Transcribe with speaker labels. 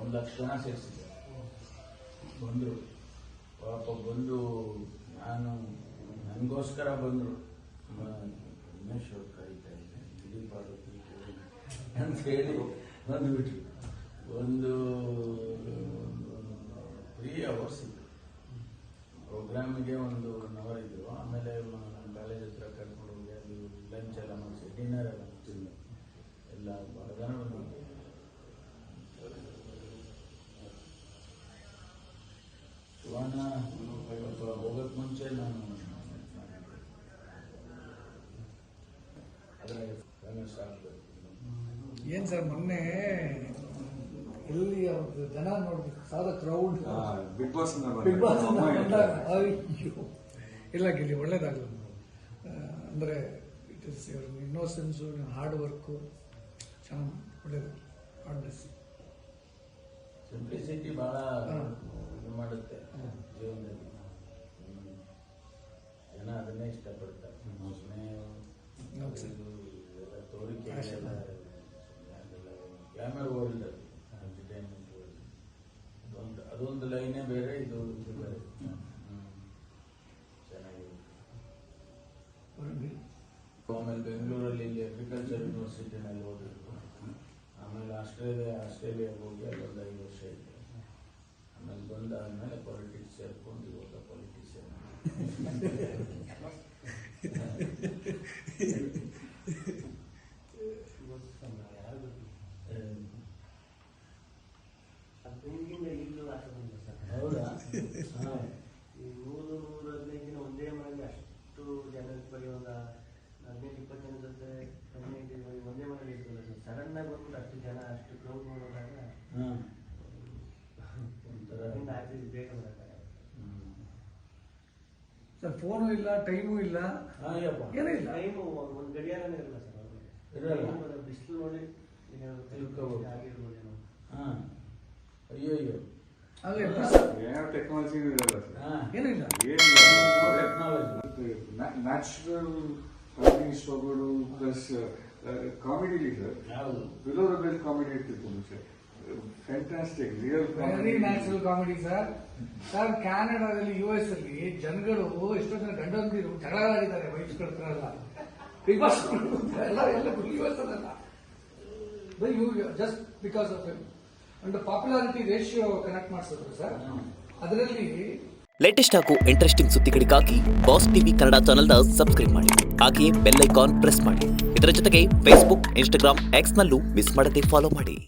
Speaker 1: 1,00,000 ಜನ ಸೇರಿಸಿದ್ದೆ. ಬಂದರು ಪಾಪ, ಬಂದು ನನಗೋಸ್ಕರ ಬಂದರು. ಉಮೇಶ್ ಅವ್ರು ಕರೀತಾ ಇದ್ದೆ, ದಿಲೀಪ್ ಅಂತ ಹೇಳಿ ಬಂದುಬಿಟ್ರು. ಒಂದು 3 hours ಇತ್ತು ಪ್ರೋಗ್ರಾಮಿಗೆ, 1 hour ಇದ್ರು. ಆಮೇಲೆ ನಮ್ಮ ಕಾಲೇಜ್ ಹತ್ರ ಕರ್ಕೊಂಡು ಹೋಗಿ ಅಲ್ಲಿ ಲಂಚ್ ಎಲ್ಲ ಮಾಡಿಸಿ, ಡಿನ್ನರ್ ಎಲ್ಲ ತಿಂದು ಎಲ್ಲ ಭಾಳ ಜನ ಬಂದಿದ್ದೆ. ಶಿವಣ್ಣ ಹೋಗೋಕ್ಕೆ ಮುಂಚೆ ನಾನು ಅದರ ಫೇಮಸ್ ಆಗಬೇಕು.
Speaker 2: ಏನು ಸರ್, ಮೊನ್ನೆ ಎಲ್ಲಿ ಅವ್ರದ್ದು ಜನ ನೋಡ್ಬೇಕು, ಸಾದ ಕ್ರೌಡ್
Speaker 3: ಬಿಗ್ ಬಾಸ್
Speaker 2: ಅಯ್ಯೋ ಇಲ್ಲ ಗಿಲ್ಲಿ ಒಳ್ಳೇದಾಗಲ್ಲ. ಅಂದರೆ it is your innocence, hard work ಚೆನ್ನಾಗಿ ಒಳ್ಳೇದು. ಆರ್ಡ್ನೆಸ್
Speaker 1: ಸಿಂಪ್ಲಿಸಿಟಿ ಭಾಳ ಇದು ಮಾಡುತ್ತೆ ಜೀವನದಲ್ಲಿ. ಜನ ಅದನ್ನೇ ಇಷ್ಟಪಡ್ತಾರೆ. ತೋರಿಕೆ ಗ್ಲಾಮರ್ ವರ್ಲ್ಡ್, ಎಂಟರ್ಟೈನ್ಮೆಂಟ್ ವರ್ಲ್ಡ್, ಅದೊಂದು ಲೈನೇ ಬೇರೆ, ಇದು ಬೇರೆ. ಚೆನ್ನಾಗಿದೆ. ಆಮೇಲೆ ಬೆಂಗಳೂರಲ್ಲಿ ಇಲ್ಲಿ ಅಗ್ರಿಕಲ್ಚರ್ ಯೂನಿವರ್ಸಿಟಿನಲ್ಲಿ ಓದಿದ್ರು. ಆಮೇಲೆ ಆಸ್ಟ್ರೇಲಿಯಾಗೆ ಹೋಗಿ ಅಲ್ಲೊಂದು 5 ವರ್ಷ ಇದ್ದೆ. ಆಮೇಲೆ ಬಂದಾದ್ಮೇಲೆ ಪಾಲಿಟಿಕ್ಸ್ ಸೇರ್ಕೊಂಡು ಇವಾಗ ಪಾಲಿಟಿಷಿಯನ್. ಹೌದಾ?
Speaker 4: ಈ 100-115 ದಿನ ಒಂದೇ ಮನೆಯಲ್ಲಿ ಅಷ್ಟು ಜನಕ್ಕೆ ಬರೀ ಒಂದು 15-20 ಜನ ಜೊತೆ ಒಂದೇ ಮನೇಲಿ ಇರ್ತದೆ. ಸಡನ್ ಆಗಿ ಬಂದ್ಬಿಟ್ಟು ಅಷ್ಟು ಜನ, ಅಷ್ಟು ಕ್ರೌಡ್ ನೋಡೋದಾಗ ಆಚೆ ಬೇಗ ಬರೋಕ್ಕಾಗಲ್ಲ
Speaker 2: ಸರ್. ಫೋನು ಇಲ್ಲ, ಟೈಮು ಇಲ್ಲ, ಏನೂ ಇಲ್ಲ.
Speaker 4: ಟೈಮು ಒಂದು ಗಡಿಯಾರನೇ ಇರಲ್ಲ ಸರ್ ಅವ್ರಿಗೆ. ಬಿಸಿಲು ನೋಡಿ ಆಗಿರ್ಬೋದೇನೋ.
Speaker 1: ಅಯ್ಯೋ ಅಯ್ಯೋ,
Speaker 3: ಟೆಕ್ನಾಲಜಿ ಇರಲ್ಲ ಸರ್,
Speaker 2: ಏನೂ ಇಲ್ಲ.
Speaker 3: ನ್ಯಾಚುರಲ್ ಫೈಟಿಂಗ್ ಇಷ್ಟಪಡು plus comedy sir. Below the belt comedy ಇರ್ತಿತ್ತು sir. Fantastic, real
Speaker 2: very natural comedy sir. Sir, ಕ್ಯಾನಡಾದಲ್ಲಿ, US ಅಲ್ಲಿ ಜನಗಳು ಎಷ್ಟೋ ಜನ ಗಂಡಂದಿರು ಜಗಳ ಆಡಿದ್ದಾರೆ, ವಹಿಸ್ಕೊಳ್ತಾರಲ್ಲ ಬಿಗ್ ಬಾಸ್ ಎಲ್ಲ US ಅಲ್ಲ. Just because of and popularity ratio connect ಮಾಡಿಸಿದ್ರು ಸರ್. ಅದರಲ್ಲಿ
Speaker 5: ಲೇಟೆಸ್ಟ್ ಹಾಗೂ ಇಂಟ್ರೆಸ್ಟಿಂಗ್ ಸುದ್ದಿಗಳಿಗಾಗಿ ಬಾಸ್ ಟಿವಿ ಕನ್ನಡ ಚಾನೆಲ್ನ ಸಬ್ಸ್ಕ್ರೈಬ್ ಮಾಡಿ. ಹಾಗೆಯೇ ಬೆಲ್ ಐಕಾನ್ ಪ್ರೆಸ್ ಮಾಡಿ. ಇದರ ಜೊತೆಗೆ ಫೇಸ್ಬುಕ್, ಇನ್ಸ್ಟಾಗ್ರಾಮ್, ಎಕ್ಸ್ನಲ್ಲೂ ಮಿಸ್ ಮಾಡದೆ ಫಾಲೋ ಮಾಡಿ.